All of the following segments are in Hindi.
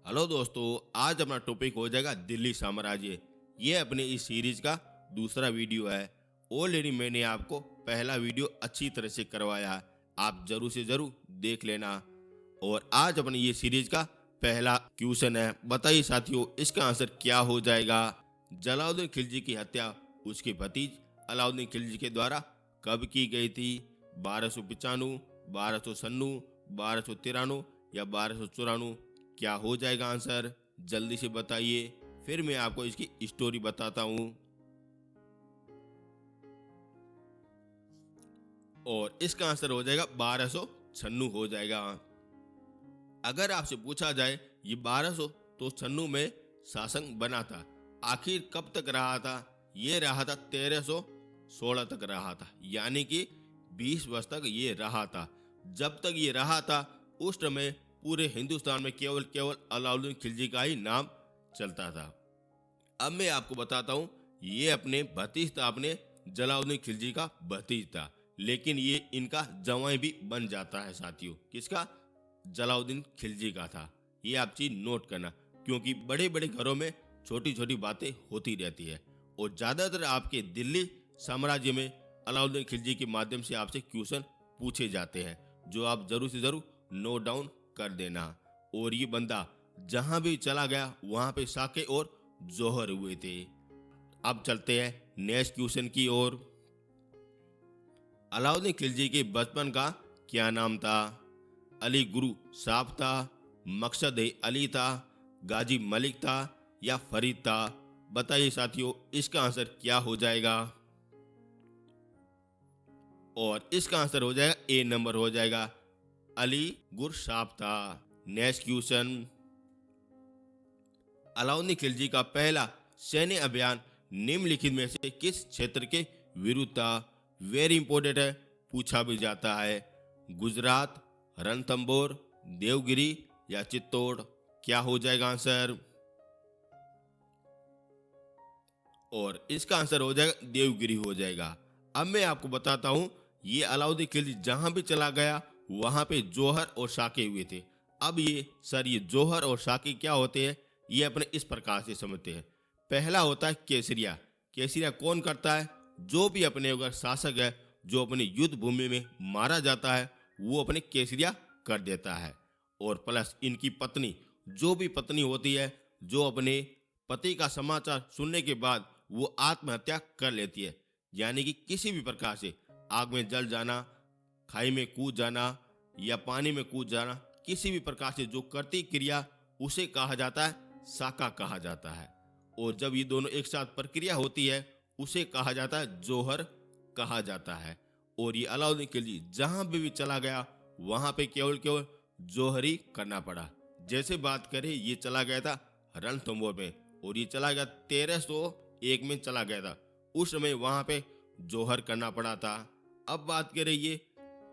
हेलो दोस्तों। आज अपना टॉपिक हो जाएगा दिल्ली साम्राज्य। ये अपने इस सीरीज का दूसरा वीडियो है। ऑलरेडी मैंने आपको पहला वीडियो अच्छी तरह से करवाया है, आप जरूर से जरूर देख लेना। और आज अपनी ये सीरीज का पहला क्वेश्चन है, बताइए साथियों इसका आंसर क्या हो जाएगा। जलालुद्दीन खिलजी की हत्या उसके भतीज अलाउद्दीन खिलजी के द्वारा कब की गई थी? 1295, 1296, 1293 या 1294? क्या हो जाएगा आंसर? जल्दी से बताइए, फिर मैं आपको इसकी स्टोरी बताता हूं। और इसका आंसर हो जाएगा 1296 हो जाएगा। अगर आपसे पूछा जाए ये 1296 में शासक बना था, आखिर कब तक रहा था? ये रहा था 1316 तक रहा था, यानी कि 20 वर्ष तक ये रहा था। जब तक ये रहा था उस समय पूरे हिंदुस्तान में केवल केवल अलाउद्दीन खिलजी का ही नाम चलता था। अब मैं आपको बताता हूँ, ये अपने भतीज था, अपने जलालुद्दीन खिलजी का भतीज था, लेकिन ये इनका जवाई भी बन जाता है साथियों। किसका? जलालुद्दीन खिलजी का था। ये आप चीज नोट करना, क्योंकि बड़े बड़े घरों में छोटी छोटी बातें होती रहती है और ज्यादातर आपके दिल्ली साम्राज्य में अलाउद्दीन खिलजी के माध्यम से आपसे क्वेश्चन पूछे जाते हैं, जो आप जरूर से जरूर नोट डाउन कर देना। और ये बंदा जहां भी चला गया वहां पे साके और जोहर हुए थे। अब चलते हैं नेक्स्ट क्वेश्चन की ओर। अलाउद्दीन खिलजी के बचपन का क्या नाम था? अली गुरु साहब था, मकसद अली था, गाजी मलिक था या फरीद था? बताइए साथियों इसका आंसर क्या हो जाएगा। और इसका आंसर हो जाएगा ए नंबर हो जाएगा, अली गुर साहब था। नेक्स्ट क्वेश्चन, अलाउद्दीन खिलजी का पहला सैन्य अभियान निम्नलिखित में से किस क्षेत्र के विरुद्ध था? वेरी इंपॉर्टेंट है, पूछा भी जाता है। गुजरात, रणथंबोर, देवगिरी या चित्तौड़? क्या हो जाएगा आंसर? और इसका आंसर हो जाएगा देवगिरी हो जाएगा। अब मैं आपको बताता हूं, ये अलाउद्दीन खिलजी जहां भी चला गया वहां पे जोहर और साके हुए थे। अब ये जोहर और साके क्या होते हैं, ये अपने इस प्रकार से समझते हैं। पहला होता है केसरिया। केसरिया कौन करता है? जो भी अपने अगर शासक है, जो अपनी युद्ध भूमि में मारा जाता है, वो अपने केसरिया कर देता है। और प्लस इनकी पत्नी, जो भी पत्नी होती है, जो अपने पति का समाचार सुनने के बाद वो आत्महत्या कर लेती है, यानी कि किसी भी प्रकार से आग में जल जाना, खाई में कूद जाना या पानी में कूद जाना, किसी भी प्रकार से जो करती क्रिया उसे कहा जाता है साका कहा जाता है। और जब ये दोनों एक साथ प्रक्रिया होती है उसे कहा जाता है जोहर कहा जाता है। और ये अलाउद्दीन खिलजी जहां भी चला गया वहां पे केवल केवल जोहरी करना पड़ा। जैसे बात करें, ये चला गया था रणथंबोर में और ये चला गया 1301 में चला गया था, उस समय वहां पे जोहर करना पड़ा था। अब बात करें ये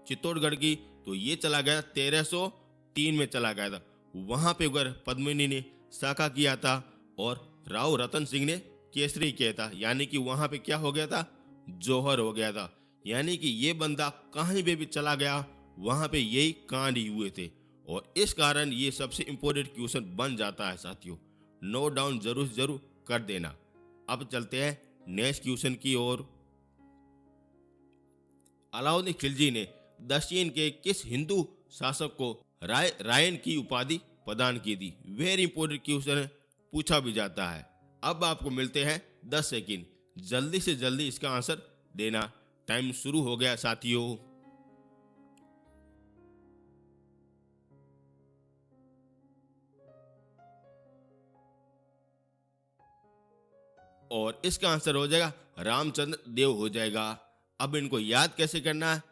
चित्तौड़गढ़ की, तो ये चला गया 1303 में चला गया था, वहां पे अगर पद्मिनी ने साका किया था और राव रतन सिंह ने केसरी किया था, यानी कि वहां पे क्या हो गया था? जोहर हो गया था। यानी कि ये बंदा कहीं पे भी चला गया वहां पे यही कांड ही हुए थे। और इस कारण ये सबसे इंपॉर्टेंट क्वेश्चन बन जाता है साथियों, नोट डाउन जरूर जरूर कर देना। अब चलते हैं नेक्स्ट क्वेश्चन की ओर। अलाउद्दीन खिलजी ने दक्षिण के किस हिंदू शासक को रायन की उपाधि प्रदान की थी? वेरी इंपॉर्टेंट क्वेश्चन है, पूछा भी जाता है। अब आपको मिलते हैं 10 सेकंड, जल्दी से जल्दी इसका आंसर देना। टाइम शुरू हो गया साथियों। और इसका आंसर हो जाएगा रामचंद्र देव हो जाएगा। अब इनको याद कैसे करना है?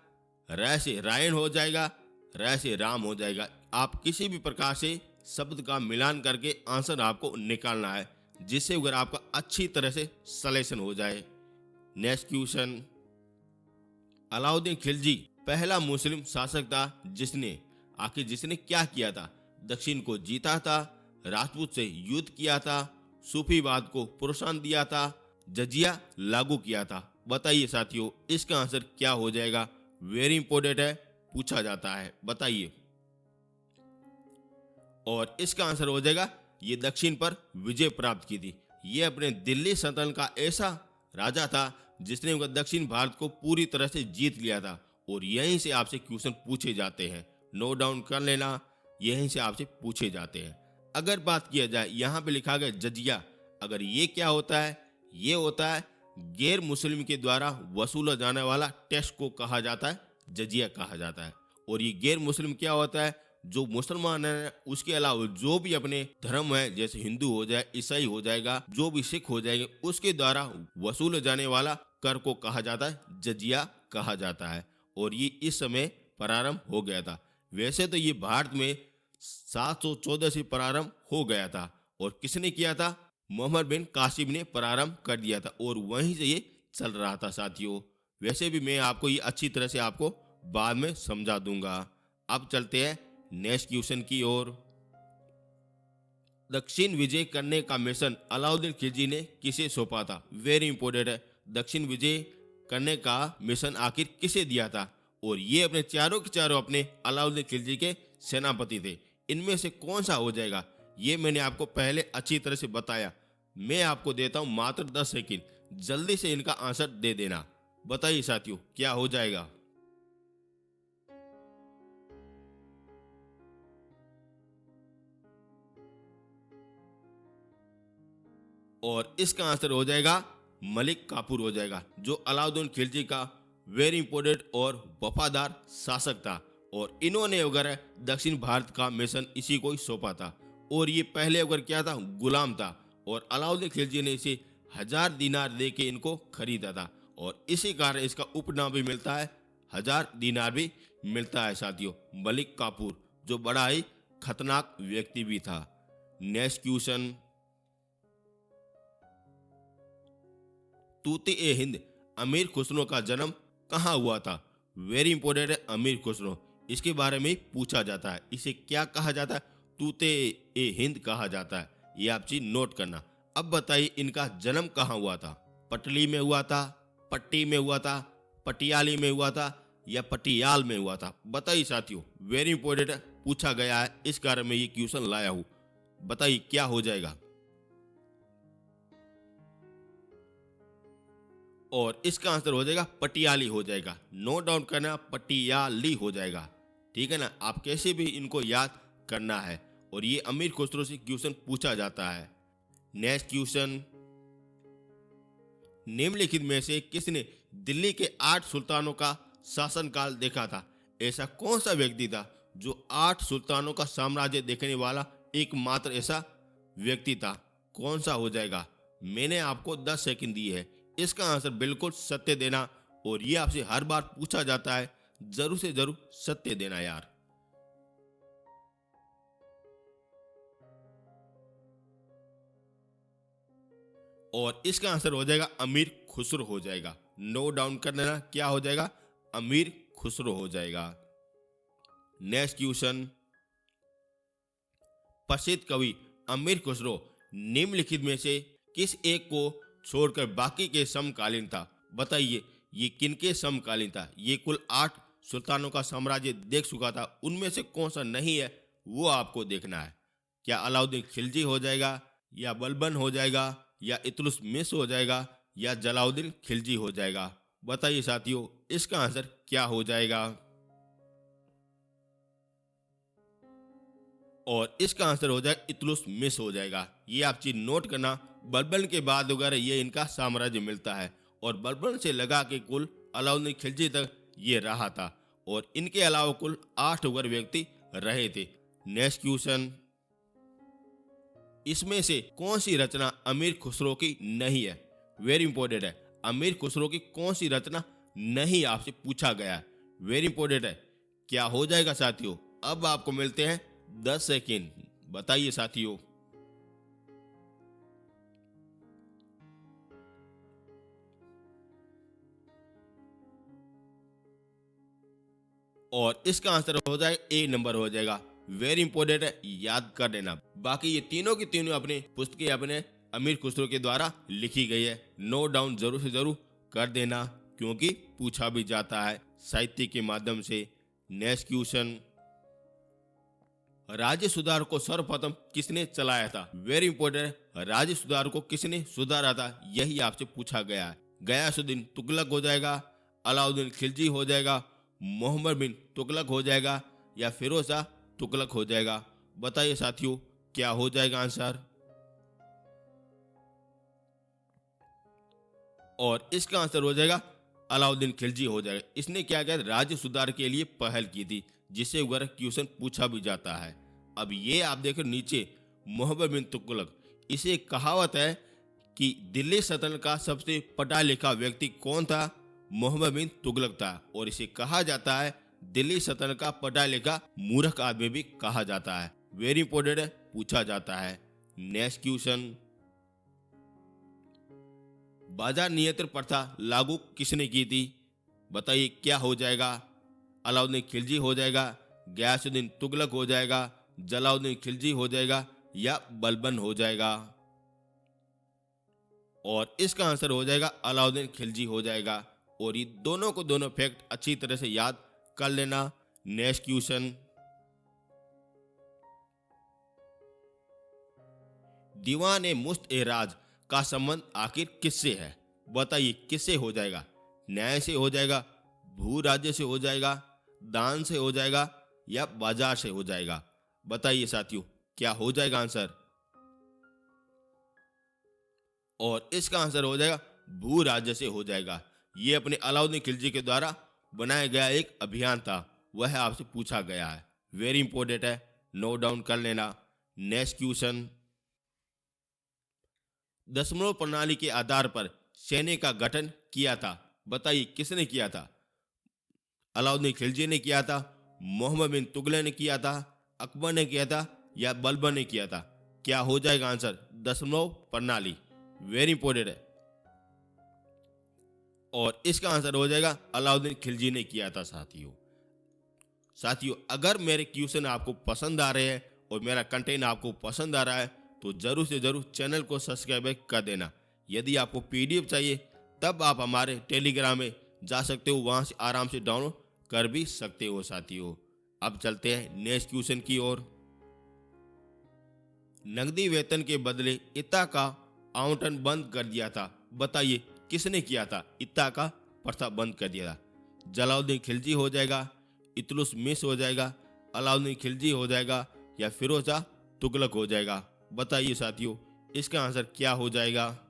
रै से रायन हो जाएगा, रै से राम हो जाएगा। आप किसी भी प्रकार से शब्द का मिलान करके आंसर आपको निकालना है, जिससे अगर आपका अच्छी तरह से सलेक्शन हो जाए। नेक्स्ट क्वेश्चन, अलाउद्दीन खिलजी पहला मुस्लिम शासक था जिसने क्या किया था? दक्षिण को जीता था, राजपूत से युद्ध किया था, सूफीवाद को प्रोत्साहन दिया था, जजिया लागू किया था? बताइए साथियों इसका आंसर क्या हो जाएगा। वेरी इंपॉर्टेंट है, पूछा जाता है, बताइए। और इसका आंसर हो जाएगा ये दक्षिण पर विजय प्राप्त की थी। ये अपने दिल्ली सल्तनत का ऐसा राजा था जिसने दक्षिण भारत को पूरी तरह से जीत लिया था। और यहीं से आपसे क्वेश्चन पूछे जाते हैं, नोट डाउन कर लेना, यहीं से आपसे पूछे जाते हैं। अगर बात किया जाए, यहाँ पे लिखा गया जजिया, अगर ये क्या होता है, ये होता है गैर मुस्लिम के द्वारा वसूला जाने वाला टैक्स को कहा जाता है जजिया कहा जाता है। और ये गैर मुस्लिम क्या होता है, जो मुसलमान है उसके अलावा जो भी अपने धर्म है, जैसे हिंदू हो जाए, ईसाई हो जाएगा, जो भी सिख हो जाएंगे, उसके द्वारा वसूले जाने वाला कर को कहा जाता है जजिया कहा जाता है। और ये इस समय प्रारंभ हो गया था। वैसे तो ये भारत में 714 से प्रारंभ हो गया था। और किसने किया था, मोहम्मद बिन कासिम ने प्रारंभ कर दिया था और वहीं से ये चल रहा था साथियों। वैसे भी मैं आपको ये अच्छी तरह से आपको बाद में समझा दूंगा। अब चलते हैं नेक्स्ट क्वेश्चन की ओर। दक्षिण विजय करने का मिशन अलाउद्दीन खिलजी ने किसे सौंपा था? वेरी इंपॉर्टेंट है। दक्षिण विजय करने का मिशन आखिर किसे दिया था? और ये अपने चारों के चारों अपने अलाउद्दीन खिलजी के सेनापति थे। इनमें से कौन सा हो जाएगा, ये मैंने आपको पहले अच्छी तरह से बताया। मैं आपको देता हूं मात्र 10 सेकंड, जल्दी से इनका आंसर दे देना। बताइए साथियों क्या हो जाएगा। और इसका आंसर हो जाएगा मलिक काफूर हो जाएगा, जो अलाउद्दीन खिलजी का वेरी इंपॉर्टेंट और वफादार शासक था। और इन्होंने वगैरह दक्षिण भारत का मिशन इसी को ही सौंपा था। और ये पहले अगर क्या था, गुलाम था। और अलाउद्दीन खिलजी ने इसे 1000 दीनार दे के इनको खरीदा था। और इसी कारण इसका उपनाम भी मिलता है, 1000 दीनार भी मिलता है साथियों। मलिक काफूर जो बड़ा ही खतरनाक व्यक्ति भी था। नेक्स्ट क्वेश्चन, तूती ए हिंद अमीर खुसरो का जन्म कहाँ हुआ था? वेरी इंपॉर्टेंट है अमीर खुसरो, इसके बारे में पूछा जाता है। इसे क्या कहा जाता है? तूते ए हिंद कहा जाता है। ये आप चीज नोट करना। अब बताइए इनका जन्म कहाँ हुआ था? पटली में हुआ था, पट्टी में हुआ था, पटियाली में हुआ था, या पटियाल में हुआ था? बताइए साथियों, वेरी इंपॉर्टेंट है, पूछा गया है, इस कारण में ये क्वेश्चन लाया हूं। बताइए क्या हो जाएगा। और इसका आंसर हो जाएगा पटियाली हो जाएगा। नोट डाउन करना, पटियाली हो जाएगा। ठीक है ना, आप कैसे भी इनको याद करना है। और ये अमीर खुसरो से क्वेश्चन पूछा जाता है। नेक्स्ट क्वेश्चन, निम्नलिखित में से किसने दिल्ली के 8 सुल्तानों का शासनकाल देखा था? ऐसा कौन सा व्यक्ति था जो 8 सुल्तानों का साम्राज्य देखने वाला एकमात्र ऐसा व्यक्ति था? कौन सा हो जाएगा? मैंने आपको 10 सेकंड दिए है, इसका आंसर बिल्कुल सत्य देना। और ये आपसे हर बार पूछा जाता है, जरूर से जरूर सत्य देना यार। और इसका आंसर हो जाएगा अमीर खुसरो हो जाएगा। नोट डाउन कर लेना, क्या हो जाएगा? अमीर खुसरो हो जाएगा। नेक्स्ट क्वेश्चन, प्रसिद्ध कवि अमीर खुसरो निम्नलिखित में से किस एक को छोड़कर बाकी के समकालीन था? बताइए ये किनके समकालीन था? ये कुल 8 सुल्तानों का साम्राज्य देख चुका था, उनमें से कौन सा नहीं है वो आपको देखना है। क्या अलाउद्दीन खिलजी हो जाएगा, या बलबन हो जाएगा, या इल्तुतमिश हो जाएगा, या जलाउद्दीन खिलजी हो जाएगा? बताइए साथियों इसका आंसर क्या हो जाएगा। और इसका आंसर हो जाएगा इल्तुतमिश हो जाएगा। ये आप चीज नोट करना, बलबन के बाद वगैरह ये इनका साम्राज्य मिलता है। और बलबन से लगा के कुल अलाउद्दीन खिलजी तक ये रहा था। और इनके अलावा कुल 8 वगैरह व्यक्ति रहे थे। नेक्स्ट क्वेश्चन, इसमें से कौन सी रचना अमीर खुसरो की नहीं है? वेरी इंपॉर्टेंट है, अमीर खुसरो की कौन सी रचना नहीं आपसे पूछा गया है। वेरी इंपॉर्टेंट है, क्या हो जाएगा साथियों? अब आपको मिलते हैं 10 सेकेंड, बताइए साथियों। और इसका आंसर हो जाएगा ए नंबर हो जाएगा। वेरी इंपॉर्टेंट है, याद कर लेना। बाकी ये तीनों की तीनों अपने पुस्तकें अपने अमीर खुसरो के द्वारा लिखी गई है। नोट डाउन जरूर से जरूर कर देना, क्योंकि पूछा भी जाता है साहित्य के माध्यम से। नेक्स्ट क्वेश्चन, राज्य सुधार को सर्वप्रथम किसने चलाया था? वेरी इंपॉर्टेंट है, राज्य सुधार को किसने सुधारा था, यही आपसे पूछा गया है। गयासुद्दीन तुगलक हो जाएगा, अलाउद्दीन खिलजी हो जाएगा, मोहम्मद बिन तुगलक हो जाएगा, या फिरोज शाह तुगलक हो जाएगा? बताइए साथियों, क्या हो जाएगा आंसर? और इसका आंसर हो जाएगा अलाउद्दीन खिलजी हो जाएगा। इसने क्या किया? राज्य सुधार के लिए पहल की थी, जिससे वगैरह क्वेश्चन पूछा भी जाता है। अब ये आप देखो नीचे, मोहम्मद बिन तुगलक, इसे एक कहावत है कि दिल्ली सल्तनत का सबसे पढ़ा लिखा व्यक्ति कौन था? मोहम्मद बिन तुगलक था। और इसे कहा जाता है दिल्ली सल्तनत का पढ़ा लिखा मूर्ख आदमी भी कहा जाता है। वेरी इंपॉर्टेंट है, पूछा जाता है। नेक्स्ट क्वेश्चन, बाजार नियंत्रण प्रथा लागू किसने की थी? बताइए क्या हो जाएगा? अलाउद्दीन खिलजी हो जाएगा, गयासुद्दीन तुगलक हो जाएगा, जलाउद्दीन खिलजी हो जाएगा, या बलबन हो जाएगा? और इसका आंसर हो जाएगा अलाउद्दीन खिलजी हो जाएगा। और ये दोनों को दोनों फैक्ट अच्छी तरह से याद कर लेना। नेक्स्ट क्वेश्चन, दीवान ए मुश्त ए राज का संबंध आखिर किससे है? बताइए किससे हो जाएगा? न्याय से हो जाएगा, भू राज्य से हो जाएगा, दान से हो जाएगा, या बाजार से हो जाएगा? बताइए साथियों, क्या हो जाएगा आंसर? और इसका आंसर हो जाएगा भू राज्य से हो जाएगा। ये अपने अलाउद्दीन खिलजी के द्वारा बनाया गया एक अभियान था, वह आपसे पूछा गया है। वेरी इंपॉर्टेंट है, नोट डाउन कर लेना। नेक्स्ट क्वेश्चन, दशमलव प्रणाली के आधार पर सैन्य का गठन किया था। बताइए किसने किया था? अलाउद्दीन खिलजी ने किया था, मोहम्मद बिन तुगलक ने किया था, अकबर ने किया था, या बलबन ने किया था? क्या हो जाएगा आंसर? दशमलव प्रणाली। वेरी इंपॉर्टेंट है। और इसका आंसर हो जाएगा अलाउद्दीन खिलजी ने किया था साथियों, अगर मेरे क्वेश्चन आपको पसंद आ रहे हैं और मेरा कंटेंट आपको पसंद आ रहा है तो जरूर से जरूर चैनल को सब्सक्राइब कर देना। यदि आपको पीडीएफ चाहिए तब आप हमारे टेलीग्राम में जा सकते हो, वहां से आराम से डाउनलोड कर भी सकते हो साथियों। अब चलते हैं नेक्स्ट क्वेश्चन की ओर। नकदी वेतन के बदले इत्ता का आवंटन बंद कर दिया था। बताइए किसने किया था? इत्ता का प्रथा बंद कर दिया था। जलाउद्दीन खिलजी हो जाएगा, इल्तुतमिश हो जाएगा, अलाउद्दीन खिलजी हो जाएगा, या फिरोज शाह तुगलक हो जाएगा? बताइए साथियों, इसका आंसर क्या हो जाएगा?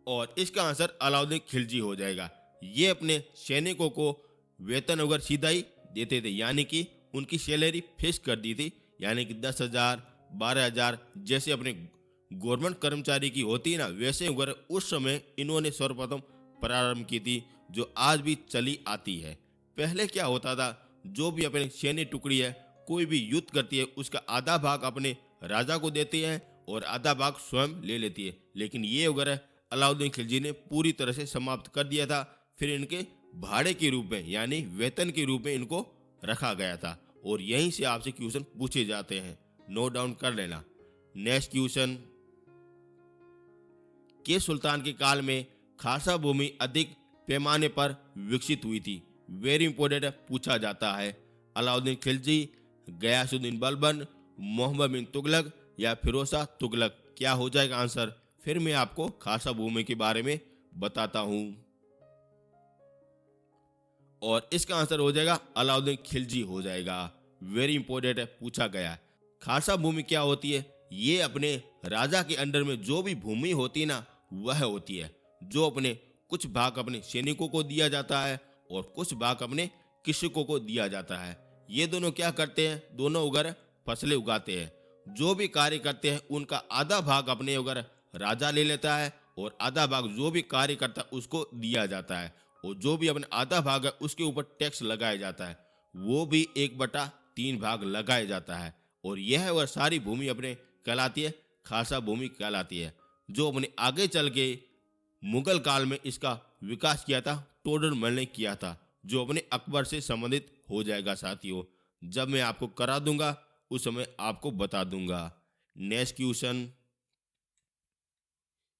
और इसका आंसर अलाउद्दीन खिलजी हो जाएगा। ये अपने सैनिकों को वेतन वगैरह सीधा ही देते थे, यानी कि उनकी सैलरी फिक्स कर दी थी, यानी कि 10,000 12,000 जैसे अपने गवर्नमेंट कर्मचारी की होती है ना, वैसे वगैरह उस समय इन्होंने सर्वप्रथम प्रारंभ की थी, जो आज भी चली आती है। पहले क्या होता था, जो भी अपने सैन्य टुकड़ी है कोई भी युद्ध करती है, उसका आधा भाग अपने राजा को देती है और आधा भाग स्वयं ले लेती है। लेकिन ये वगैरह अलाउद्दीन खिलजी ने पूरी तरह से समाप्त कर दिया था। फिर इनके भाड़े के रूप में, यानी वेतन के रूप में इनको रखा गया था। और यहीं से आपसे क्वेश्चन पूछे जाते हैं, नोट डाउन कर लेना। नेक्स्ट क्वेश्चन, के सुल्तान के काल में खासा भूमि अधिक पैमाने पर विकसित हुई थी? वेरी इंपॉर्टेंट है, पूछा जाता है। अलाउद्दीन खिलजी, गयासुद्दीन बलबन, मोहम्मद बिन तुगलक, या फिरोज शाह तुगलक? क्या हो जाएगा आंसर? फिर मैं आपको खासा भूमि के बारे में बताता हूं। और इसका आंसर हो जाएगा अलाउद्दीन खिलजी हो जाएगा। वेरी इंपॉर्टेंट है, पूछा गया है। खासा भूमि क्या होती है? ये अपने राजा के अंडर में जो भी भूमि होती है ना, वह होती है, जो अपने कुछ भाग अपने सैनिकों को दिया जाता है और कुछ भाग अपने कृषकों को दिया जाता है। ये दोनों क्या करते हैं? दोनों उगर फसलें उगाते हैं। जो भी कार्य करते हैं उनका आधा भाग अपने उगर राजा ले लेता है और आधा भाग जो भी कार्य करता है उसको दिया जाता है। और जो भी अपने आधा भाग है उसके ऊपर टैक्स लगाया जाता है, वो भी 1/3 भाग लगाया जाता है। और यह वह सारी भूमि अपने कहलाती है खासा भूमि कहलाती है, जो अपने आगे चल के मुगल काल में इसका विकास किया था, टोडरमल ने किया था, जो अपने अकबर से संबंधित हो जाएगा साथियों। जब मैं आपको करा दूंगा उस समय आपको बता दूंगा। नेक्स्ट क्वेश्चन,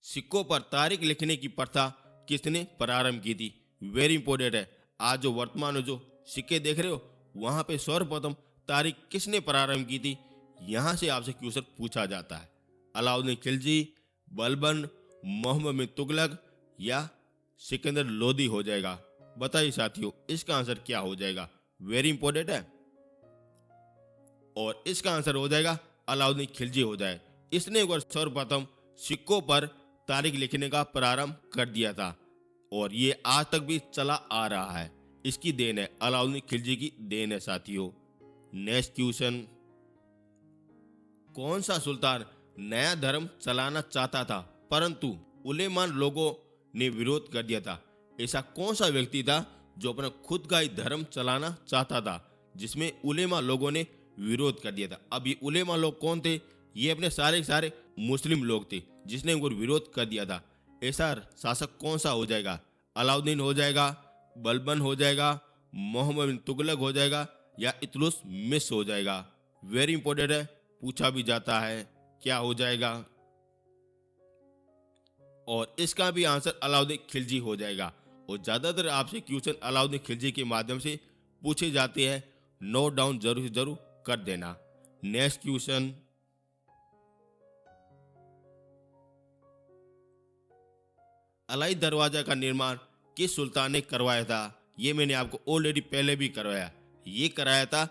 सिक्कों पर तारीख लिखने की प्रथा किसने प्रारंभ की थी? वेरी इंपॉर्टेंट है। आज जो वर्तमान में जो सिक्के देख रहे हो वहां पे सर्वप्रथम तारीख किसने प्रारंभ की थी, यहां से आपसे क्वेश्चन पूछा जाता है। अलाउद्दीन खिलजी, बलबन, मोहम्मद बिन तुगलक या सिकंदर लोदी हो जाएगा। बताइए साथियों, इसका आंसर क्या हो जाएगा? वेरी इंपॉर्टेंट है। और इसका आंसर हो जाएगा अलाउद्दीन खिलजी हो जाए। इसने एक बार सर्वप्रथम सिक्कों पर तारीख लिखने का प्रारंभ कर दिया था और ये आज तक भी चला आ रहा है। इसकी देन है, अलाउद्दीन खिलजी की देन है साथियों। नेक्स्ट क्वेश्चन, कौन सा सुल्तान नया धर्म चलाना चाहता था परंतु उलेमान लोगों ने विरोध कर दिया था? ऐसा कौन सा व्यक्ति था जो अपना खुद का ही धर्म चलाना चाहता था जिसमें उलेमा लोगों ने विरोध कर दिया था? अब ये उलेमा लोग कौन थे? ये अपने सारे के सारे मुस्लिम लोग थे जिसने उनको विरोध कर दिया था। ऐसा शासक कौन सा हो जाएगा? अलाउद्दीन हो जाएगा, बलबन हो जाएगा, मोहम्मद बिन तुगलक हो जाएगा या इल्तुतमिश हो जाएगा? वेरी इंपॉर्टेंट है, पूछा भी जाता है। क्या हो जाएगा? और इसका भी आंसर अलाउद्दीन खिलजी हो जाएगा। और ज्यादातर आपसे क्वेश्चन अलाउद्दीन खिलजी के माध्यम से पूछे जाते हैं, नोट डाउन जरूर से जरूर कर देना। नेक्स्ट क्वेश्चन, अलाई दरवाजा का निर्माण किस सुल्तान ने करवाया था? ये मैंने आपको ऑलरेडी पहले भी करवाया। ये कराया था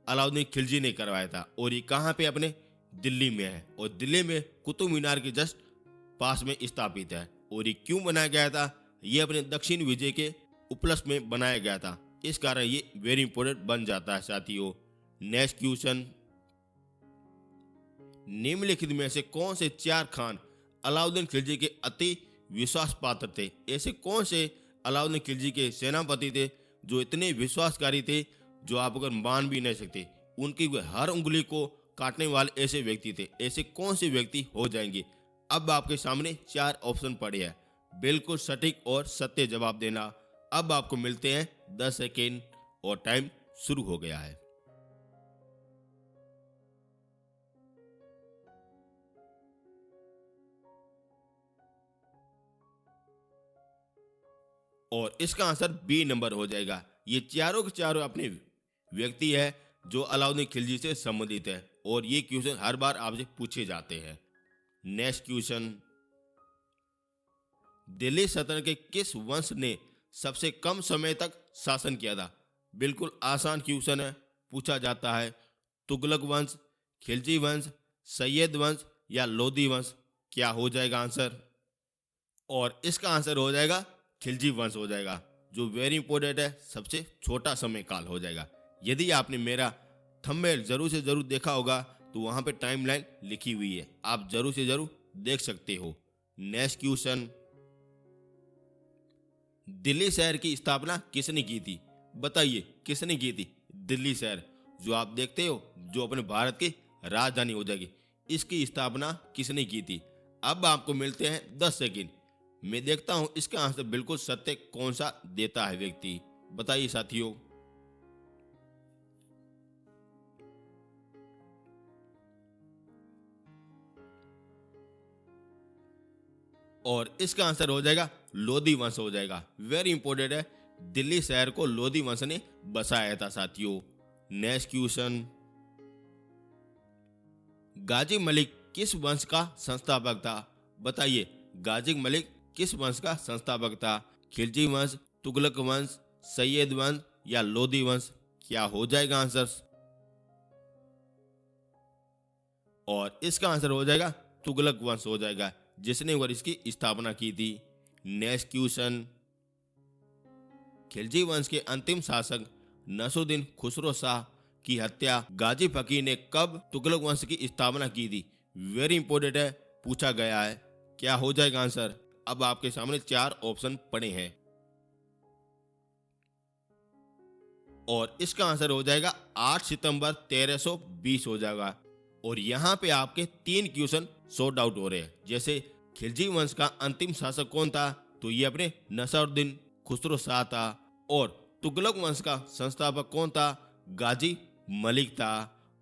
अलाउद्दीन खिलजी ने करवाया था। और ये कहाँ पे? अपने दिल्ली में है और दिल्ली में कुतुब मीनार के जस्ट पास में स्थापित है। और ये क्यों बनाया गया था? ये अपने दक्षिण विजय के उपलक्ष्य में बनाया गया था, इस कारण ये वेरी इंपॉर्टेंट बन जाता है साथियों। नेक्स्ट क्वेश्चन, निम्नलिखित में से कौन से 4 खान अलाउद्दीन खिलजी के अति विश्वास पात्र थे? ऐसे कौन से अलाउद्दीन खिलजी के सेनापति थे जो इतने विश्वासकारी थे जो आप अगर मान भी नहीं सकते? उनकी हर उंगली को काटने वाले ऐसे व्यक्ति थे। ऐसे कौन से व्यक्ति हो जाएंगे? अब आपके सामने 4 ऑप्शन पड़े हैं, बिल्कुल सटीक और सत्य जवाब देना। अब आपको मिलते हैं 10 सेकेंड और टाइम शुरू हो गया है। और इसका आंसर बी नंबर हो जाएगा। ये चारों के चारों अपने व्यक्ति है जो अलाउद्दीन खिलजी से संबंधित है और ये क्वेश्चन हर बार आपसे पूछे जाते हैं। नेक्स्ट क्वेश्चन, दिल्ली सल्तनत के किस वंश ने सबसे कम समय तक शासन किया था? बिल्कुल आसान क्वेश्चन है, पूछा जाता है। तुगलक वंश, खिलजी वंश, सैयद वंश या लोदी वंश? क्या हो जाएगा आंसर? और इसका आंसर हो जाएगा खिलजी वंश हो जाएगा, जो वेरी इंपॉर्टेंट है, सबसे छोटा समय काल हो जाएगा। यदि आपने मेरा थंबनेल जरूर से जरूर देखा होगा तो वहां पे टाइमलाइन लिखी हुई है, आप जरूर से जरूर देख सकते हो। नेक्स्ट क्वेश्चन, दिल्ली शहर की स्थापना किसने की थी? बताइए किसने की थी दिल्ली शहर, जो आप देखते हो जो अपने भारत की राजधानी हो जाएगी, इसकी स्थापना किसने की थी? अब आपको मिलते हैं 10 सेकेंड। मैं देखता हूं इसका आंसर बिल्कुल सत्य कौन सा देता है व्यक्ति। बताइए साथियों। और इसका आंसर हो जाएगा लोदी वंश हो जाएगा। वेरी इंपॉर्टेंट है, दिल्ली शहर को लोदी वंश ने बसाया था साथियों। नेक्स्ट क्वेश्चन, गाजी मलिक किस वंश का संस्थापक था? बताइए गाजी मलिक किस वंश का संस्थापक था? खिलजी वंश, तुगलक वंश, सैयद वंश या लोदी वंश? क्या हो जाएगा आंसर? और इसका आंसर हो जाएगा तुगलक वंश हो जाएगा, जिसने और इसकी स्थापना की थी। नेक्स्ट क्वेश्चन, खिलजी वंश के अंतिम शासक नसरुद्दीन खुसरो शाह की हत्या गाजी फकीर ने कब तुगलक वंश की स्थापना की थी? वेरी इंपॉर्टेंट है, पूछा गया है। क्या हो जाएगा आंसर? अब आपके सामने 4 ऑप्शन पड़े हैं और इसका आंसर हो जाएगा 8 सितंबर 1320 हो जाएगा। और यहाँ पे आपके 3 क्वेश्चन सॉर्ट आउट हो रहे हैं। जैसे खिलजी वंश का अंतिम शासक कौन था? तो ये अपने नसरुद्दीन खुसरो शाह था। और तुगलक वंश का संस्थापक कौन था? गाजी मलिक था।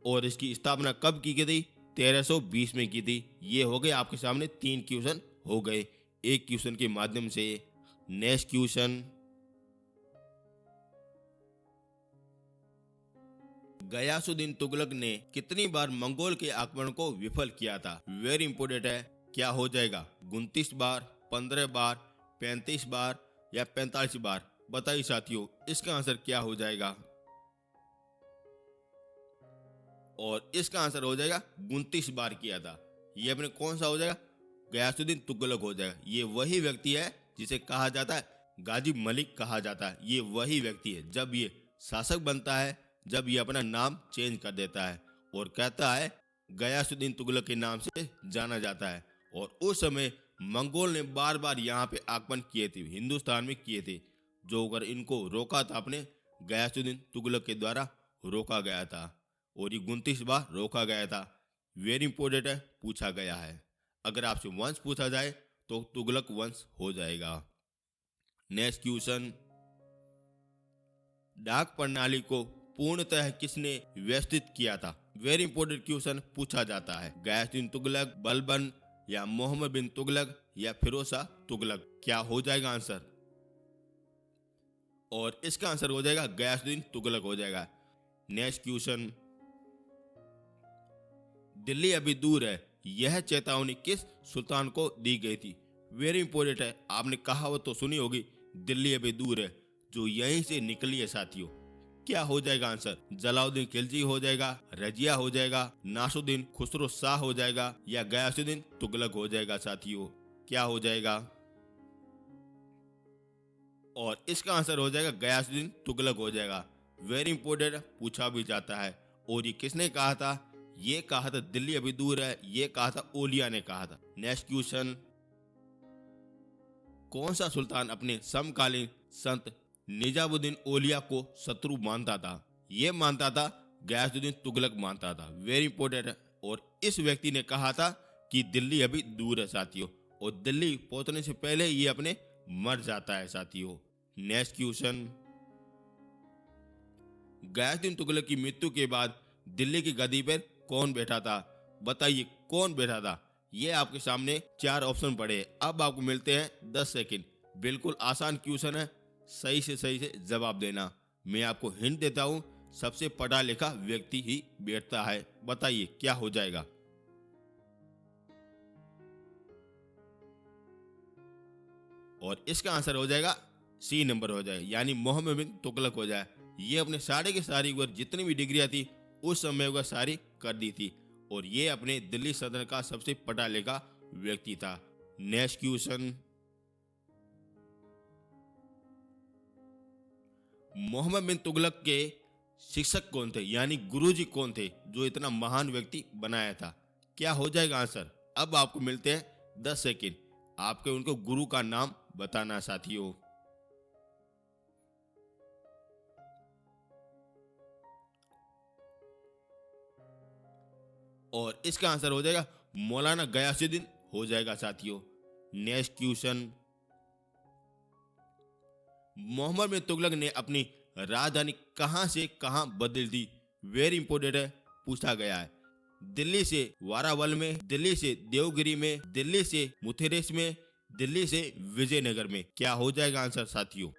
और इसकी स्थापना कब की गई थी? 1320 में की थी। ये हो गए आपके सामने 3 क्वेश्चन हो गए एक क्वेश्चन के माध्यम से। नेक्स्ट क्वेश्चन, गयासुद्दीन तुगलक ने कितनी बार मंगोल के आक्रमण को विफल किया था? वेरी इंपोर्टेंट है। क्या हो जाएगा? 29 बार, 15 बार, 35 बार या 45 बार? बताइए साथियों, इसका आंसर क्या हो जाएगा? और इसका आंसर हो जाएगा 29 बार किया था। ये अपने कौन सा हो जाएगा? गयासुद्दीन तुगलक हो जाएगा। ये वही व्यक्ति है जिसे कहा जाता है गाजी मलिक कहा जाता है। ये वही व्यक्ति है जब ये शासक बनता है, जब ये अपना नाम चेंज कर देता है और कहता है गयासुद्दीन तुगलक के नाम से जाना जाता है। और उस समय मंगोल ने बार बार यहाँ पे आक्रमण किए थे, हिंदुस्तान में किए थे, जो अगर इनको रोका था अपने गयासुद्दीन तुगलक के द्वारा रोका गया था। और ये 29 बार रोका गया था। वेरी इंपोर्टेंट है, पूछा गया है। अगर आपसे वंश पूछा जाए तो तुगलक वंश हो जाएगा। नेक्स्ट क्वेश्चन, डाक प्रणाली को पूर्णतः किसने व्यवस्थित किया था? वेरी इंपोर्टेंट क्वेश्चन पूछा जाता है। गयासुद्दीन तुगलक, बलबन या मोहम्मद बिन तुगलक या फिरोज शाह तुगलक? क्या हो जाएगा आंसर? और इसका आंसर हो जाएगा गयासुद्दीन तुगलक हो जाएगा। नेक्स्ट क्वेश्चन, दिल्ली अभी दूर है, यह चेतावनी किस सुल्तान को दी गई थी? वेरी इंपोर्टेंट है। आपने कहावत तो सुनी होगी, दिल्ली अभी दूर है, जो यहीं से निकली है साथियों। क्या हो जाएगा आंसर? जलाउद्दीन खिलजी हो जाएगा, रजिया हो जाएगा, नासुद्दीन खुसरो शाह हो जाएगा या गयासुद्दीन तुगलक हो जाएगा साथियों? क्या हो जाएगा? और इसका आंसर हो जाएगा गयासुद्दीन तुगलक हो जाएगा। वेरी इंपोर्टेंट, पूछा भी जाता है। और ये किसने कहा था? ये कहा था दिल्ली अभी दूर है, ये कहा था ओलिया ने कहा था। नेक्स्ट क्वेश्चन, कौन सा सुल्तान अपने समकालीन संत निजामुद्दीन ओलिया को शत्रु मानता था? ये मानता था गयासुद्दीन तुगलक मानता था। वेरी इंपोर्टेंट है। और इस व्यक्ति ने कहा था कि दिल्ली अभी दूर है साथियों, और दिल्ली पहुंचने से पहले ये अपने मर जाता है साथियों। नेक्स्ट क्वेश्चन, गयासुद्दीन तुगलक की मृत्यु के बाद दिल्ली की गद्दी पर कौन बैठा था? बताइए कौन बैठा था? ये आपके सामने 4 ऑप्शन पड़े। अब आपको मिलते हैं 10 सेकंड। बिल्कुल आसान क्वेश्चन है, सही से जवाब देना। मैं आपको हिंट देता हूं, सबसे पढ़ा लिखा व्यक्ति ही बैठता है। बताइए क्या हो जाएगा? और इसका आंसर हो जाएगा सी नंबर हो जाए, यानी मोहम्मद बिन तुगलक हो जाए। ये अपने सारे की सारी जितनी भी डिग्रियां थी उस समय वह सारी कर दी थी, और ये अपने दिल्ली सल्तनत का सबसे पढ़ा लिखा व्यक्ति था। नेक्स्ट क्वेश्चन, मोहम्मद बिन तुगलक के शिक्षक कौन थे, यानी गुरुजी कौन थे, जो इतना महान व्यक्ति बनाया था? क्या हो जाएगा आंसर? अब आपको मिलते हैं 10 सेकंड। आपके उनको गुरु का नाम बताना साथियों। और इसका आंसर हो जाएगा मौलाना गयासुद्दीन हो जाएगा साथियों। नेक्स्ट क्वेश्चन, मोहम्मद बिन तुगलक ने अपनी राजधानी कहां से कहां बदल दी? वेरी इंपोर्टेंट है, पूछा गया है। दिल्ली से वारावल में, दिल्ली से देवगिरी में, दिल्ली से मुथेरेस में, दिल्ली से विजयनगर में? क्या हो जाएगा आंसर साथियों?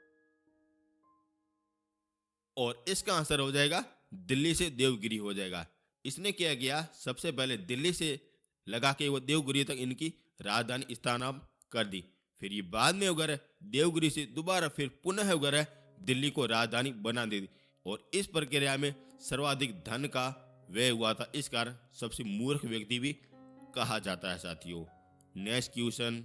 और इसका आंसर हो जाएगा दिल्ली से देवगिरी हो जाएगा। इसने क्या किया, सबसे पहले दिल्ली से लगा के वो देवगिरी तक इनकी राजधानी स्थानांतरित कर दी। फिर ये बाद में वगैरह देवगिरी से दोबारा फिर पुनः वगैरह दिल्ली को राजधानी बना दी। और इस प्रक्रिया में सर्वाधिक धन का व्यय हुआ था, इस कारण सबसे मूर्ख व्यक्ति भी कहा जाता है साथियों। नेक्स्ट क्वेश्चन,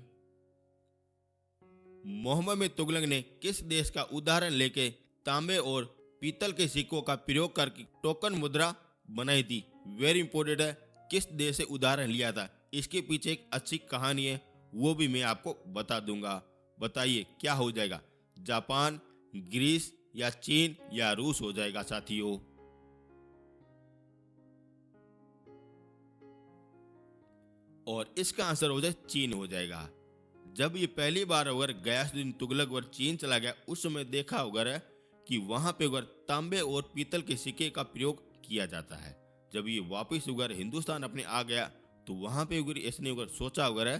मोहम्मद बिन तुगलक ने किस देश का उदाहरण लेके तांबे और पीतल के सिक्कों का प्रयोग करके टोकन मुद्रा बनाई थी? वेरी इंपोर्टेंट है, किस देश से उदाहरण लिया था? इसके पीछे एक अच्छी कहानी है, वो भी मैं आपको बता दूंगा। बताइए क्या हो जाएगा? जापान, ग्रीस या चीन या रूस हो जाएगा साथियों। और इसका आंसर हो जाए चीन हो जाएगा। जब ये पहली बार अगर गयासुद्दीन तुगलक अगर चीन चला गया, उस समय देखा होगा कि वहां पे अगर तांबे और पीतल के सिक्के का प्रयोग किया जाता है। जब ये वापस अगर हिंदुस्तान अपने आ गया तो वहां पे अगर इसने अगर सोचा अगर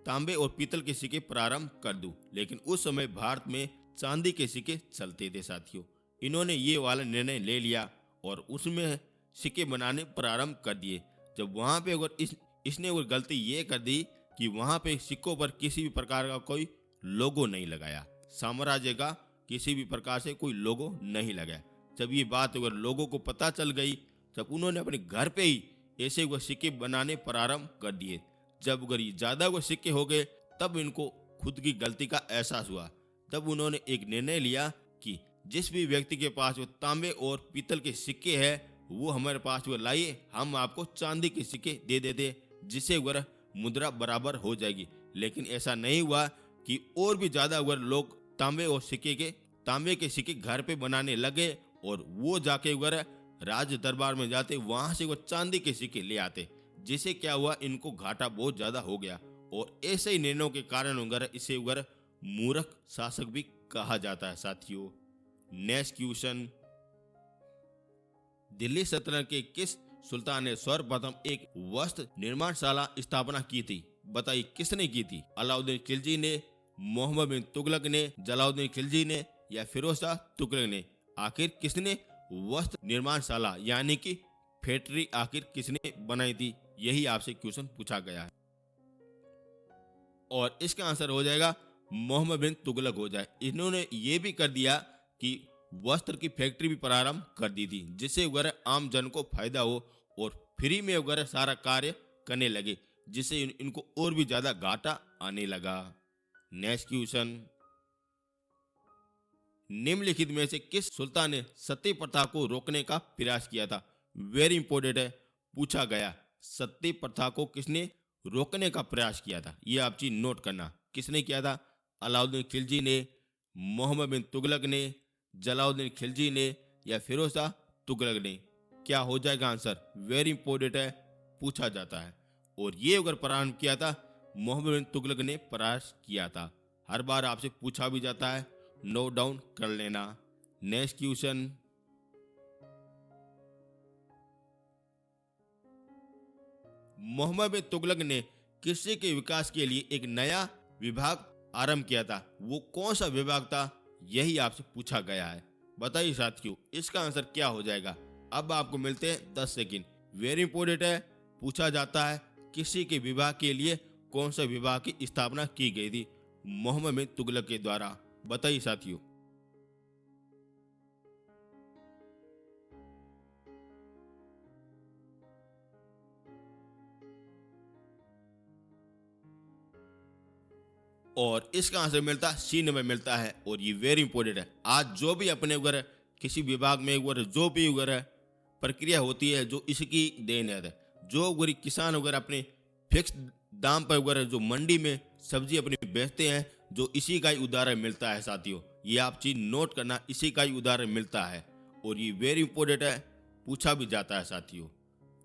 तांबे और पीतल के सिक्के प्रारंभ कर दूं, लेकिन उस समय भारत में चांदी के सिक्के चलते थे साथियों। इन्होंने ये वाला निर्णय ले लिया और उसमें सिक्के बनाने प्रारंभ कर दिए। जब वहां पे अगर इसने अगर गलती ये कर दी कि वहां पे सिक्कों पर किसी भी प्रकार का कोई लोगो नहीं लगाया, साम्राज्य का किसी भी प्रकार से कोई लोगो नहीं लगाया। जब ये बात अगर लोगों को पता चल गई, जब उन्होंने अपने घर पे ही ऐसे वो सिक्के बनाने प्रारंभ कर दिए। जब अगर ये ज्यादा वो सिक्के हो गए, तब इनको खुद की गलती का एहसास हुआ। तब उन्होंने एक निर्णय लिया कि जिस भी व्यक्ति के पास वो तांबे और पीतल के सिक्के हैं, वो हमारे पास वो लाइए, हम आपको चांदी के सिक्के दे देते, जिससे वह मुद्रा बराबर हो जाएगी। लेकिन ऐसा नहीं हुआ कि और भी ज्यादा अगर लोग तांबे के सिक्के घर पे बनाने लगे और वो जाके अगर राज दरबार में जाते, वहां से वो चांदी के सिक्के ले आते, जिससे क्या हुआ, इनको घाटा बहुत ज्यादा हो गया। और ऐसे ही निर्णयों के कारण अगर इसे अगर मूर्ख शासक भी कहा जाता है साथियों। नेक्स्ट क्वेश्चन, दिल्ली सल्तनत के किस सुल्तान ने सर्वप्रथम एक वस्त्र निर्माणशाला स्थापना की थी? बताइए किसने की थी? अलाउद्दीन खिलजी ने, मोहम्मद बिन तुगलक ने, जलालुद्दीन खिलजी ने, या फिरोज शाह तुगलक ने? आखिर किसने वस्त्र निर्माणशाला यानी कि फैक्ट्री आखिर किसने बनाई थी? यही आपसे क्वेश्चन पूछा गया है और इसका आंसर हो जाएगा मोहम्मद बिन तुगलक हो जाए। इन्होंने ये भी कर दिया कि वस्त्र की फैक्ट्री भी प्रारंभ कर दी थी, जिससे वगैरह आम जन को फायदा हो और फ्री में वगैरह सारा कार्य करने लगे, जिससे इनको और भी ज्यादा घाटा आने लगा। नेक्स्ट क्वेश्चन, निम्नलिखित में से किस सुल्तान ने सती प्रथा को रोकने का प्रयास किया था? वेरी इंपॉर्टेंट है, पूछा गया। सती प्रथा को किसने रोकने का प्रयास किया था? ये आप चीज नोट करना। किसने किया था? अलाउद्दीन खिलजी ने, मोहम्मद बिन तुगलक ने, जलालुद्दीन खिलजी ने, या फिरोज शाह तुगलक ने? क्या हो जाएगा आंसर? वेरी इंपॉर्टेंट है, पूछा जाता है। और ये अगर प्रारंभ किया था, मोहम्मद बिन तुगलक ने प्रयास किया था। हर बार आपसे पूछा भी जाता है, नोट डाउन कर लेना। नेक्स्ट क्वेश्चन, मोहम्मद बिन तुगलक ने कृषि के विकास के लिए एक नया विभाग आरंभ किया था। वो कौन सा विभाग था? यही आपसे पूछा गया है। बताइए साथियों, इसका आंसर क्या हो जाएगा? अब आपको मिलते हैं 10 सेकंड। वेरी इंपॉर्टेंट है, पूछा जाता है कृषि के विभाग के लिए कौन सा विभाग की स्थापना की गई थी मोहम्मद बिन तुगलक के द्वारा? बताइए साथियों। और इसका आंसर मिलता सी नंबर मिलता है। और ये वेरी इंपॉर्टेंट है। आज जो भी अपने वगैरह किसी विभाग में वगैरह जो भी वगैरह प्रक्रिया होती है, जो इसकी देन है। जो वगैरह किसान वगैरह अपने फिक्स दाम पर वगैरह जो मंडी में सब्जी अपनी बेचते हैं, जो इसी का ही उदाहरण मिलता है साथियों। ये आप चीज नोट करना, इसी का ही उदाहरण मिलता है और ये वेरी इंपॉर्टेंट है, पूछा भी जाता है साथियों।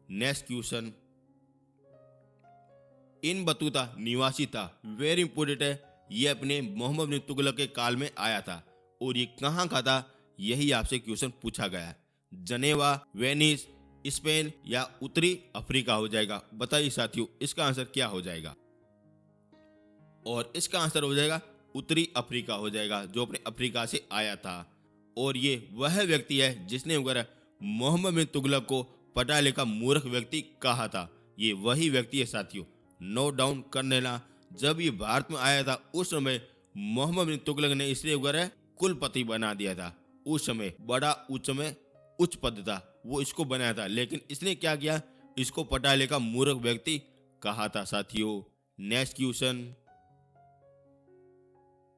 नेक्स्ट क्वेश्चन, इन बतूता निवासी था। वेरी इंपोर्टेंट है, ये अपने मोहम्मद बिन तुगलक के काल में आया था। और ये कहाँ का था? यही आपसे क्वेश्चन पूछा गया है। जनेवा, वेनिस, स्पेन या उत्तरी अफ्रीका हो जाएगा? बताइए साथियों, इसका आंसर क्या हो जाएगा? और इसका आंसर हो जाएगा उत्तरी अफ्रीका हो जाएगा, जो अपने अफ्रीका से आया था। और ये वह व्यक्ति है जिसने वगैरह मोहम्मद बिन तुगलक को पढ़ा लिखा मूर्ख व्यक्ति कहा था। ये वही व्यक्ति है साथियों, नोट डाउन कर लेना। जब ये भारत में आया था, उस समय मोहम्मद बिन तुगलक ने इसे वगैरह कुलपति बना दिया था। उस समय बड़ा उच्च पद था, वो इसको बनाया था। लेकिन इसने क्या किया? इसको पढ़ा लिखा मूर्ख व्यक्ति कहा था साथियों। नेक्स्ट क्वेश्चन,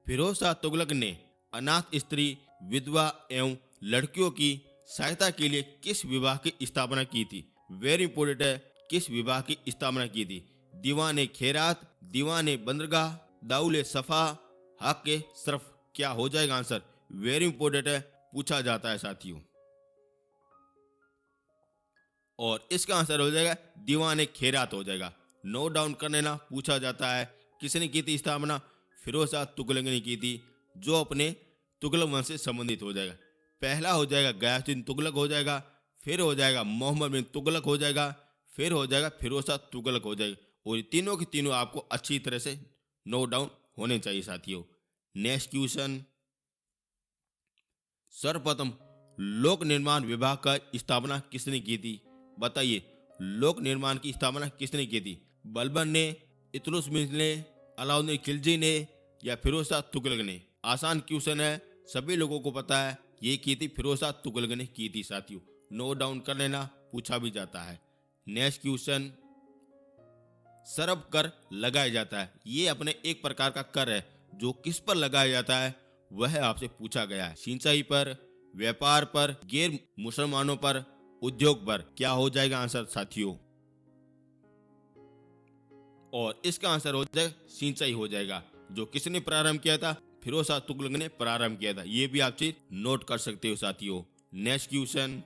फिरोज शाह तुगलक ने अनाथ स्त्री, विधवा एवं लड़कियों की सहायता के लिए किस विभाग की स्थापना की थी? वेरी इंपोर्टेंट है, किस विभाग की स्थापना की थी? दीवाने खैरात, दीवाने बंदरगाह, दाउले सफा, हक के सरफ? क्या हो जाएगा आंसर? वेरी इंपोर्टेंट है, पूछा जाता है साथियों। और इसका आंसर हो जाएगा दीवाने खैरात हो जाएगा। नोट डाउन कर लेना, पूछा जाता है किसने की थी स्थापना? फिरोज शाह तुगलक ने की थी, जो अपने तुगलक वंश से संबंधित हो जाएगा। पहला हो जाएगा गयासुद्दीन तुगलक हो जाएगा, फिर हो जाएगा मोहम्मद बिन तुगलक हो जाएगा, फिर हो जाएगा फिरोज शाह तुगलक हो जाएगा। और ये तीनों के तीनों आपको अच्छी तरह से नोट डाउन होने चाहिए साथियों। नेक्स्ट क्वेश्चन, सर्वप्रथम लोक निर्माण विभाग का स्थापना किसने की थी? बताइए, लोक निर्माण की स्थापना किसने की थी? बलबन ने, इल्तुतमिश ने, अलाउद्दीन खिलजी ने या फिरोज शाह तुगलक ने? आसान क्वेश्चन है, सभी लोगों को पता है, ये की थी फिरोज शाह तुगलक ने की थी साथियों। नोट डाउन कर लेना, पूछा भी जाता है। नेक्स्ट क्वेश्चन, सरब कर लगाया जाता है, ये अपने एक प्रकार का कर है जो किस पर लगाया जाता है वह आपसे पूछा गया है। सिंचाई पर, व्यापार पर, गैर मुसलमानों पर, उद्योग पर? क्या हो जाएगा आंसर साथियों? और इसका आंसर हो जाएगा सिंचाई हो जाएगा, जो किसने प्रारंभ किया था? फिरोज शाह तुगलक ने प्रारंभ किया था। ये भी आप चीज नोट कर सकते हो साथियों। नेक्स्ट क्वेश्चन,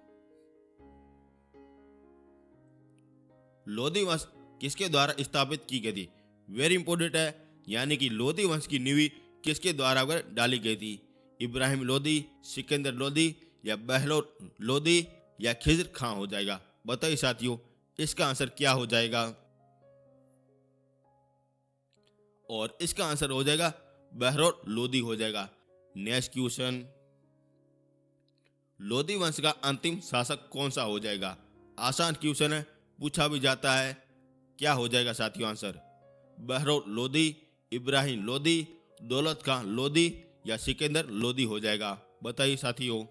लोधी वंश किसके द्वारा स्थापित की गई थी? वेरी इंपोर्टेंट है, यानी कि लोधी वंश की नींव किसके द्वारा अगर डाली गई थी? इब्राहिम लोधी, सिकंदर लोधी या बहलोल लोधी या खिज्र खां हो जाएगा? बताइए साथियों, इसका आंसर क्या हो जाएगा? और इसका आंसर हो जाएगा बहलोल लोधी हो जाएगा। नेक्स्ट क्वेश्चन, लोधी वंश का अंतिम शासक कौन सा हो जाएगा? आसान क्वेश्चन है, पूछा भी जाता है। क्या हो जाएगा साथियों आंसर? बहलोल लोधी, इब्राहिम लोधी, दौलत खां लोधी या सिकंदर लोधी हो जाएगा? बताइए साथियों।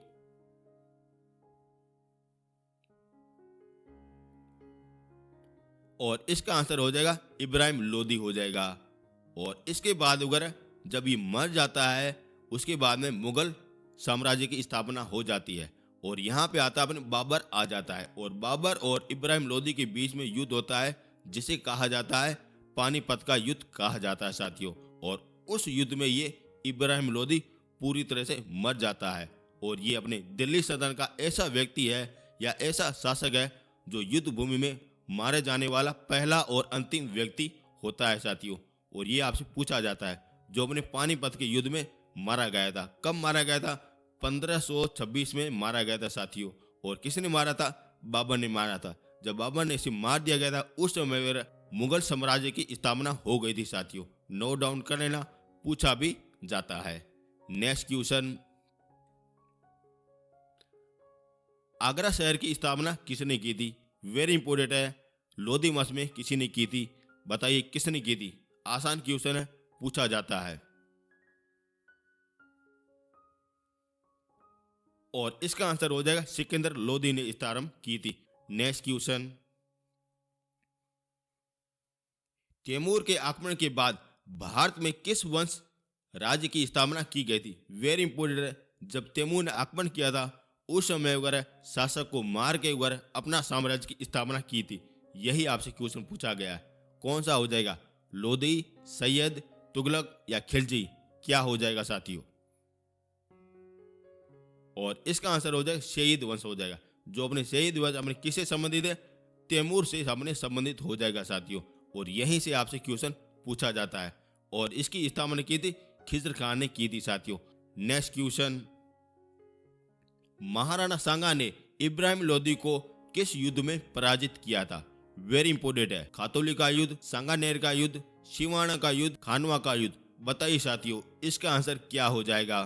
और इसका आंसर हो जाएगा इब्राहिम लोधी हो जाएगा। और इसके बाद अगर जब ये मर जाता है, उसके बाद में मुगल साम्राज्य की स्थापना हो जाती है और यहाँ पे आता अपने बाबर आ जाता है और बाबर और इब्राहिम लोधी के बीच में युद्ध होता है, जिसे कहा जाता है पानीपत का युद्ध कहा जाता है साथियों। और उस युद्ध में ये इब्राहिम लोधी पूरी तरह से मर जाता है और ये अपने दिल्ली सल्तनत का ऐसा व्यक्ति है या ऐसा शासक है जो युद्ध भूमि में मारे जाने वाला पहला और अंतिम व्यक्ति होता है साथियों। और ये आपसे पूछा जाता है, जो अपने पानीपत के युद्ध में मारा गया था। कब मारा गया था? 1526 में मारा गया था साथियों। और किसने मारा था? बाबर ने मारा था। जब बाबर ने इसे मार दिया गया था, उस समय मुगल साम्राज्य की स्थापना हो गई थी साथियों। नोट डाउन कर लेना, पूछा भी जाता है। नेक्स्ट क्वेश्चन, आगरा शहर की स्थापना किसने की थी? वेरी इंपोर्टेंट है, लोधी वंश में किसी ने की थी। बताइए किसने की थी? आसान क्वेश्चन है, पूछा जाता है। और इसका आंसर हो जाएगा सिकंदर लोधी ने स्थापना की थी। नेक्स्ट क्वेश्चन, तैमूर के आक्रमण के बाद भारत में किस वंश राज्य की स्थापना की गई थी? वेरी इंपोर्टेंट है, जब तैमूर ने आक्रमण किया था उस समय वगैरह शासक को मार के वगैरह अपना साम्राज्य की स्थापना की थी। यही आपसे क्वेश्चन पूछा गया है। कौन सा हो जाएगा? लोधी, सैयद, तुगलक या खिलजी? क्या हो जाएगा साथियों? और इसका आंसर हो जाएगा शहीद वंश हो जाएगा। जो अपने शहीद वंश अपने किससे संबंधित है? तैमूर से अपने संबंधित हो जाएगा साथियों। और यहीं से आपसे क्वेश्चन पूछा जाता है। और इसकी स्थापना की थी खिज्र खान ने की थी साथियों। नेक्स्ट क्वेश्चन, महाराणा सांगा ने इब्राहिम लोधी को किस युद्ध में पराजित किया था? वेरी इंपोर्टेंट है, खातौली का युद्ध, सांगानेर का युद्ध, सिवाना का युद्ध, खानवा का युद्ध? बताइए साथियों, इसका आंसर क्या हो जाएगा?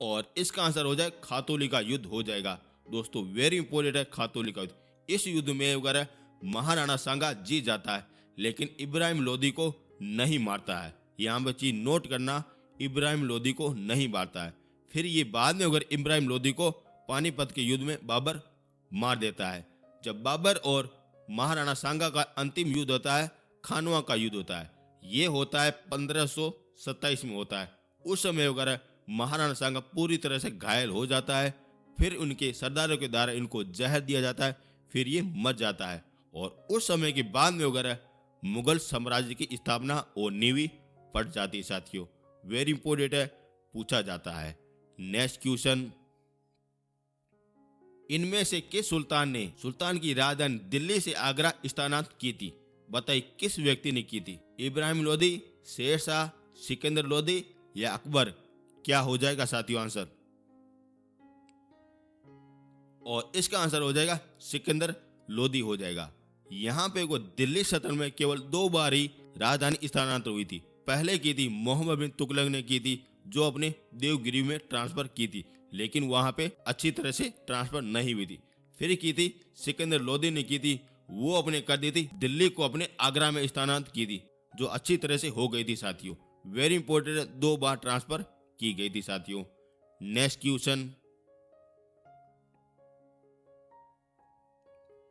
और इसका आंसर हो जाए खातौली का युद्ध हो जाएगा। दोस्तों वेरी इंपोर्टेंट है, खातौली का युद्ध। इस युद्ध में वगैरह महाराणा सांगा जीत जाता है, लेकिन इब्राहिम लोधी को नहीं मारता है। यहाँ पे चीज नोट करना, इब्राहिम लोधी को नहीं मारता है। फिर ये बाद में अगर इब्राहिम लोधी को पानीपत के युद्ध में बाबर मार देता है। जब बाबर और महाराणा सांगा का अंतिम युद्ध होता है, खानवा का युद्ध होता है। ये होता है 1527 में होता है। उस समय वगैरह महाराणा सांगा पूरी तरह से घायल हो जाता है। फिर उनके सरदारों के द्वारा इनको जहर दिया जाता है, फिर ये मर जाता है। और उस समय के बाद में वगैरह मुगल साम्राज्य की स्थापना और नींव पड़ जाती है साथियों। वेरी इंपोर्टेंट है, पूछा जाता है। नेक्स्ट क्वेश्चन, इनमें से किस सुल्तान की राजधानी दिल्ली से आगरा स्थानांतरित की थी? बताइए किस व्यक्ति ने की थी? इब्राहिम लोधी, शेर शाह, सिकंदर लोधी या अकबर? क्या हो जाएगा साथियों आंसर? और इसका आंसर हो जाएगा सिकंदर लोधी हो जाएगा। यहाँ पे वो दिल्ली सल्तनत में केवल 2 बार ही राजधानी स्थानांतरित हुई थी। पहले की थी मोहम्मद बिन तुगलक ने की थी, जो अपने देवगिरी में ट्रांसफर की थी, लेकिन वहां पे अच्छी तरह से ट्रांसफर नहीं हुई थी। फिर की थी सिकंदर लोदी ने की थी, वो अपने कर दी थी दिल्ली को अपने आगरा में स्थानांतरित की थी, जो अच्छी तरह से हो गई थी साथियों। वेरी इंपॉर्टेंट है, 2 बार ट्रांसफर की गई थी साथियों। नेक्स्ट क्वेश्चन,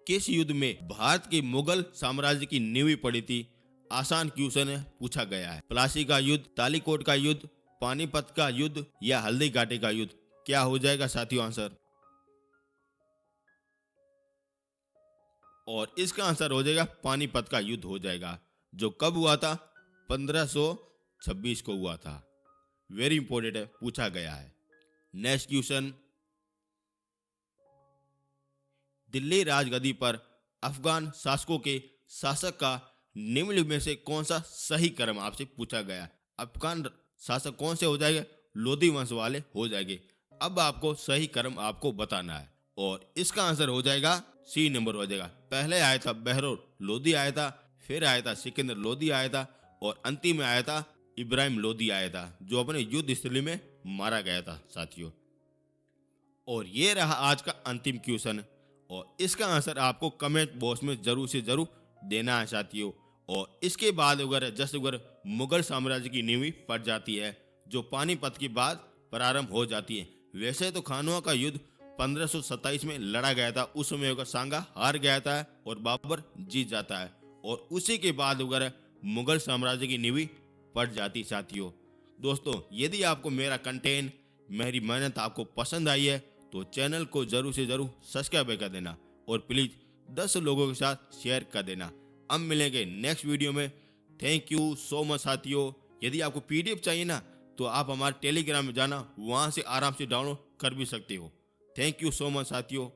किस युद्ध में भारत के मुगल साम्राज्य की नींव पड़ी थी? आसान क्वेश्चन है, पूछा गया है। प्लासी का युद्ध, तालीकोट का युद्ध, पानीपत का युद्ध या हल्दी घाटी का युद्ध? क्या हो जाएगा साथियों आंसर? और इसका आंसर हो जाएगा पानीपत का युद्ध हो जाएगा, जो कब हुआ था? 1526 को हुआ था। वेरी इंपॉर्टेंट है, पूछा गया है। नेक्स्ट क्वेश्चन, दिल्ली राजगद्दी पर अफगान शासकों के शासक का निम्नलिखित में से कौन सा सही क्रम? आपसे पूछा गया। अफगान शासक कौन से हो जाएंगे? लोधी वंश वाले हो जाएंगे। अब आपको सही क्रम आपको बताना है, और इसका आंसर हो जाएगा सी नंबर हो जाएगा। पहले आया था बहरोर लोधी आया था, फिर आया था सिकंदर लोधी आया था, और अंतिम में आया था इब्राहिम लोधी आया था, जो अपने युद्ध स्थली में मारा गया था साथियों। और ये रहा आज का अंतिम क्वेश्चन, और इसका आंसर आपको कमेंट बॉक्स में जरूर से जरूर देना है साथियों। और इसके बाद अगर जैसे अगर मुगल साम्राज्य की नींव पड़ जाती है, जो पानीपत के बाद प्रारंभ हो जाती है। वैसे तो खानवा का युद्ध 1527 में लड़ा गया था, उस समय अगर सांगा हार गया था और बाबर जीत जाता है, और उसी के बाद अगर मुगल साम्राज्य की नींव पड़ जाती साथियों। दोस्तों, यदि आपको मेरा कंटेंट, मेरी मेहनत आपको पसंद आई है, तो चैनल को जरूर से जरूर सब्सक्राइब कर देना, और प्लीज 10 लोगों के साथ शेयर कर देना। अब मिलेंगे नेक्स्ट वीडियो में। थैंक यू सो मच साथियों। यदि आपको पीडीएफ चाहिए ना, तो आप हमारे टेलीग्राम में जाना, वहां से आराम से डाउनलोड कर भी सकते हो। थैंक यू सो मच साथियों।